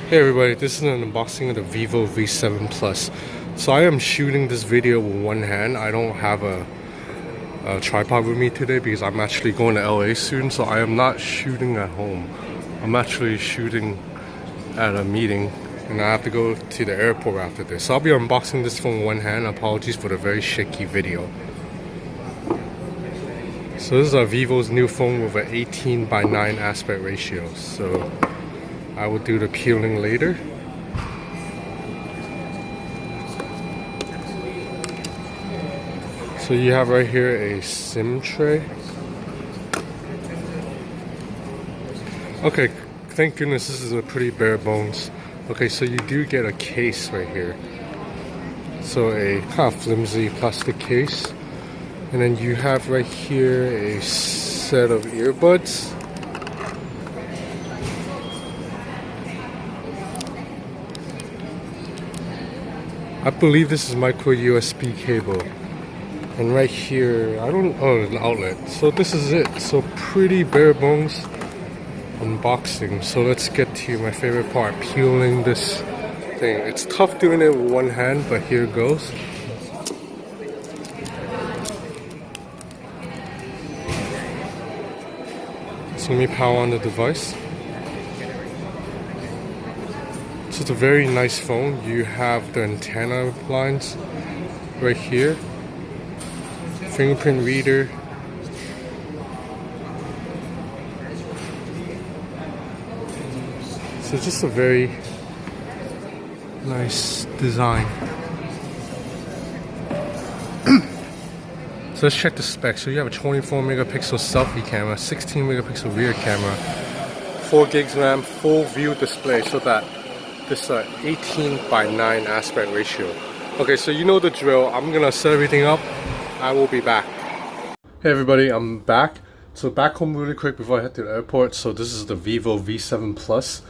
Hey everybody, this is an unboxing of the Vivo V7 Plus. So I am shooting this video with one hand. I don't have a tripod with me today because I'm actually going to LA soon, so I am not shooting at home. I'm actually shooting at a meeting and I have to go to the airport after this. So I'll be unboxing this phone with one hand. Apologies for the very shaky video. So this is Vivo's new phone with an 18:9 aspect ratio. So I will do the peeling later. So you have right here a SIM tray. Okay, thank goodness this is a pretty bare bones. Okay, so you do get a case right here. So a kind of flimsy plastic case. And then you have right here a set of earbuds. I believe this is micro USB cable. And right here, an outlet. So this is it. So pretty bare bones unboxing. So let's get to my favorite part, peeling this thing. It's tough doing it with one hand, but here it goes. So let me power on the device. So it's a very nice phone. You have the antenna lines right here. Fingerprint reader. So just a very nice design. So let's check the specs. So you have a 24 megapixel selfie camera, 16 megapixel rear camera, 4 gigs RAM, full view display, so that this 18:9 aspect ratio. Okay, so you know the drill. I'm gonna set everything up. I will be back. Hey everybody, I'm back. So back home really quick before I head to the airport. So this is the Vivo V7 Plus.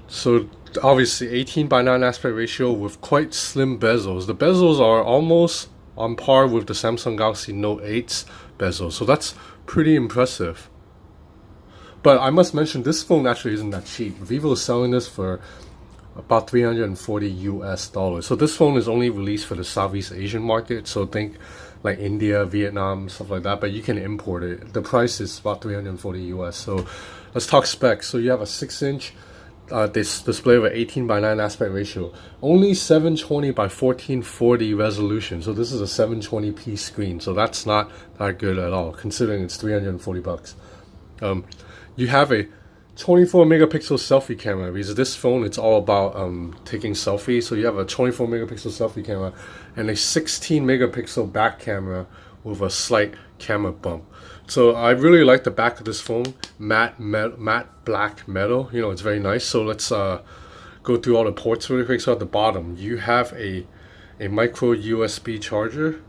So obviously 18:9 aspect ratio with quite slim bezels. The bezels are almost on par with the Samsung Galaxy Note 8's bezel. So that's pretty impressive. But I must mention, this phone actually isn't that cheap. Vivo is selling this for about $340 US. So this phone is only released for the Southeast Asian market. So think like India, Vietnam, stuff like that. But you can import it. The price is about $340 US. So let's talk specs. So you have a 6-inch this display with 18:9 aspect ratio, only 720 by 1440 resolution. So this is a 720p screen. So that's not that good at all, considering it's $340. You have a 24 megapixel selfie camera, because this phone, it's all about taking selfies. So you have a 24 megapixel selfie camera and a 16 megapixel back camera with a slight camera bump. So I really like the back of this phone, matte black metal. You know, it's very nice. So let's go through all the ports really quick. So at the bottom, you have a micro USB charger.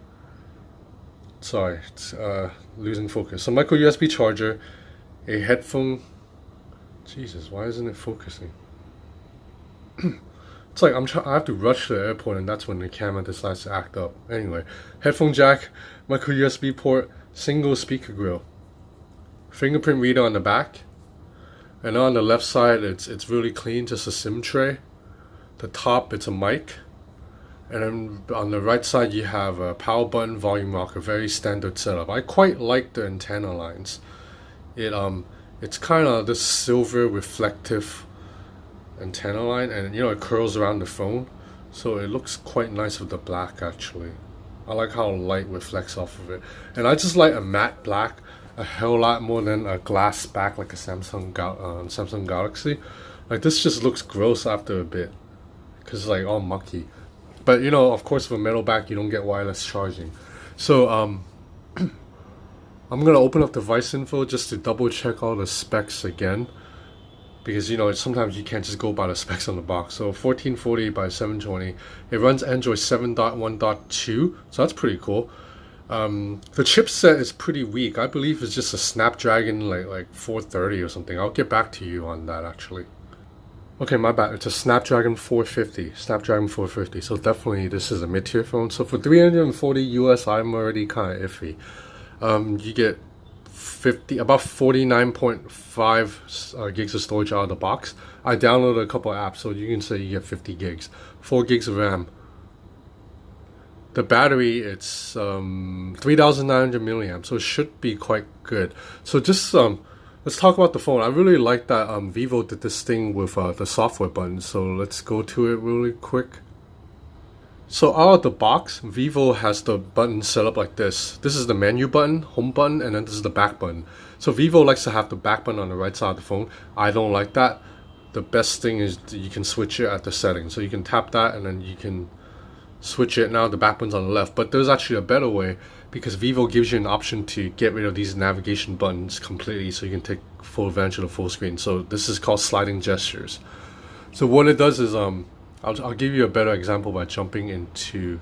Sorry, it's losing focus. So micro USB charger, a headphone. Jesus, why isn't it focusing? It's like I have to rush to the airport, and that's when the camera decides to act up. Anyway, headphone jack, micro USB port, single speaker grill, fingerprint reader on the back, and on the left side it's really clean, just a SIM tray. The top, it's a mic, and then on the right side you have a power button, volume rocker, very standard setup. I quite like the antenna lines. It's kind of this silver reflective antenna line, and you know, it curls around the phone, so it looks quite nice with the black. Actually, I like how light reflects off of it, and I just like a matte black a hell lot more than a glass back like a Samsung Galaxy. Like, this just looks gross after a bit because it's like all mucky. But you know, of course, with a metal back you don't get wireless charging. So I'm gonna open up device info just to double check all the specs again, because you know, sometimes you can't just go by the specs on the box. So 1440 by 720. It runs Android 7.1.2, so that's pretty cool. The chipset is pretty weak. I believe it's just a Snapdragon like 430 or something. I'll get back to you on that actually. Okay, my bad. It's a Snapdragon 450. So definitely this is a mid-tier phone. So for $340 US, I'm already kind of iffy. You get about 49.5 gigs of storage out of the box. I downloaded a couple of apps, so you can say you get 50 gigs, 4 gigs of RAM. The battery, it's 3,900 milliamps, so it should be quite good. So just let's talk about the phone. I really like that Vivo did this thing with the software buttons. So let's go to it really quick. So out of the box, Vivo has the button set up like this. This is the menu button, home button, and then this is the back button. So Vivo likes to have the back button on the right side of the phone. I don't like that. The best thing is you can switch it at the settings. So you can tap that and then you can switch it. Now the back button's on the left, but there's actually a better way, because Vivo gives you an option to get rid of these navigation buttons completely, so you can take full advantage of the full screen. So this is called sliding gestures. So what it does is I'll give you a better example by jumping into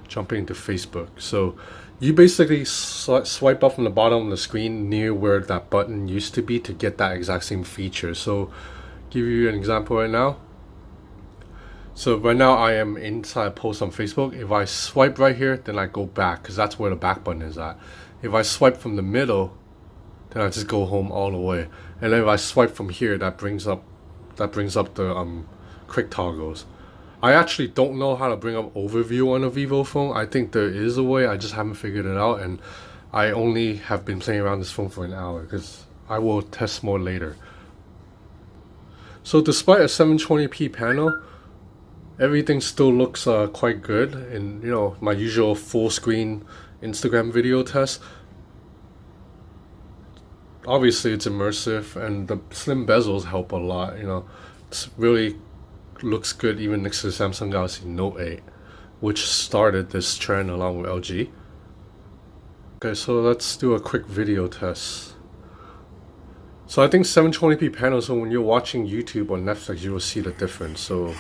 Facebook. So you basically swipe up from the bottom of the screen near where that button used to be to get that exact same feature. So give you an example right now. So right now I am inside a post on Facebook. If I swipe right here, then I go back, because that's where the back button is at. If I swipe from the middle, then I just go home all the way. And then if I swipe from here, that brings up the quick toggles. I actually don't know how to bring up overview on a Vivo phone. I think there is a way, I just haven't figured it out, and I only have been playing around this phone for an hour, because I will test more later. So despite a 720p panel, everything still looks quite good. And you know, my usual full screen Instagram video test, obviously it's immersive, and the slim bezels help a lot. You know, it's really looks good even next to the Samsung Galaxy Note 8, which started this trend along with LG. Okay, so let's do a quick video test. So I think 720p panel, so when you're watching YouTube or Netflix, you will see the difference. So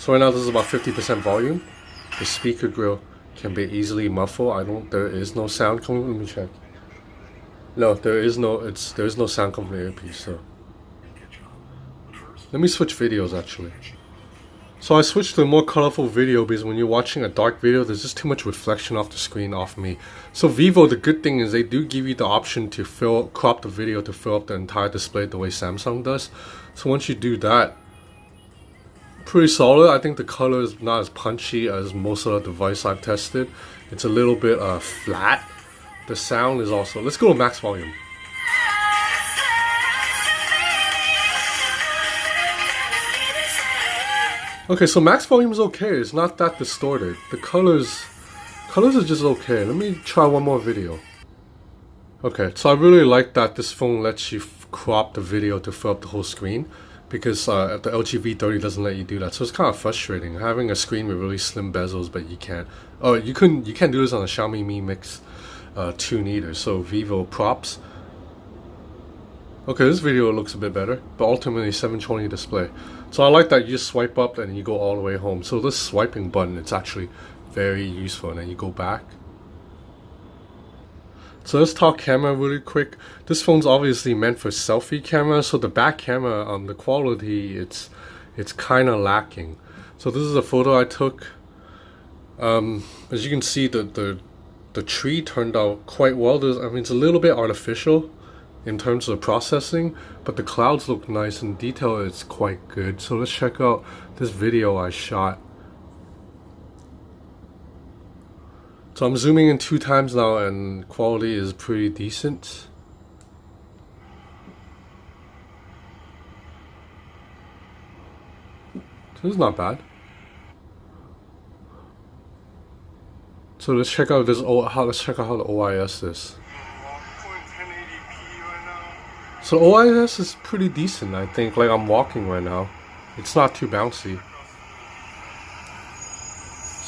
right now this is about 50% volume. The speaker grill can be easily muffled. There is no sound coming. Let me check. No, there is no sound coming from the earpiece. So let me switch videos actually. So I switched to a more colorful video, because when you're watching a dark video, there's just too much reflection off the screen off me. So Vivo, the good thing is they do give you the option to crop the video to fill up the entire display the way Samsung does. So once you do that, pretty solid. I think the color is not as punchy as most of the device I've tested. It's a little bit flat. The sound is also, let's go to max volume. Okay, so max volume is okay. It's not that distorted. The colors are just okay. Let me try one more video. Okay, so I really like that this phone lets you crop the video to fill up the whole screen, because the LG V30 doesn't let you do that. So it's kind of frustrating having a screen with really slim bezels, but you can't. Oh, you can't do this on the Xiaomi Mi Mix 2 either. So Vivo props. Okay, this video looks a bit better, but ultimately 720 display. So I like that you just swipe up and you go all the way home. So this swiping button, it's actually very useful, and then you go back. So let's talk camera really quick. This phone's obviously meant for selfie camera, so the back camera, the quality, it's kind of lacking. So this is a photo I took. As you can see, the tree turned out quite well. I mean, it's a little bit artificial in terms of processing, but the clouds look nice and detail is quite good. So let's check out this video I shot. So I'm zooming in 2 times now, and quality is pretty decent. This is not bad. So let's check out this. Let's check out how the OIS is. So OIS is pretty decent, I think. Like, I'm walking right now. It's not too bouncy.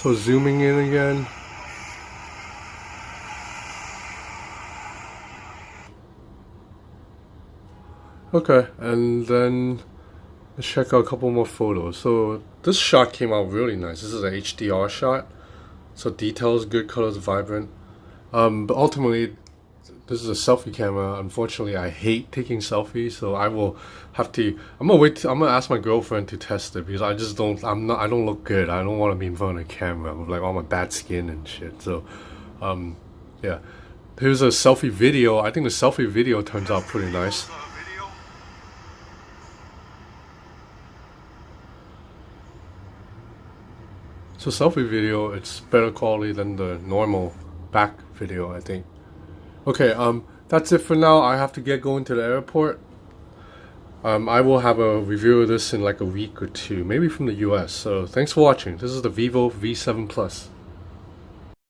So zooming in again. Okay, and then let's check out a couple more photos. So this shot came out really nice. This is an HDR shot. So details good, colors vibrant. But ultimately, this is a selfie camera. Unfortunately, I hate taking selfies, so I will have to. I'm gonna ask my girlfriend to test it, because I just don't. I don't look good. I don't want to be in front of the camera with like all my bad skin and shit. So, yeah. Here's a selfie video. I think the selfie video turns out pretty nice. So selfie video, it's better quality than the normal back video, I think. Okay, that's it for now. I have to get going to the airport. I will have a review of this in like a week or two, maybe from the US. So thanks for watching. This is the Vivo V7 Plus.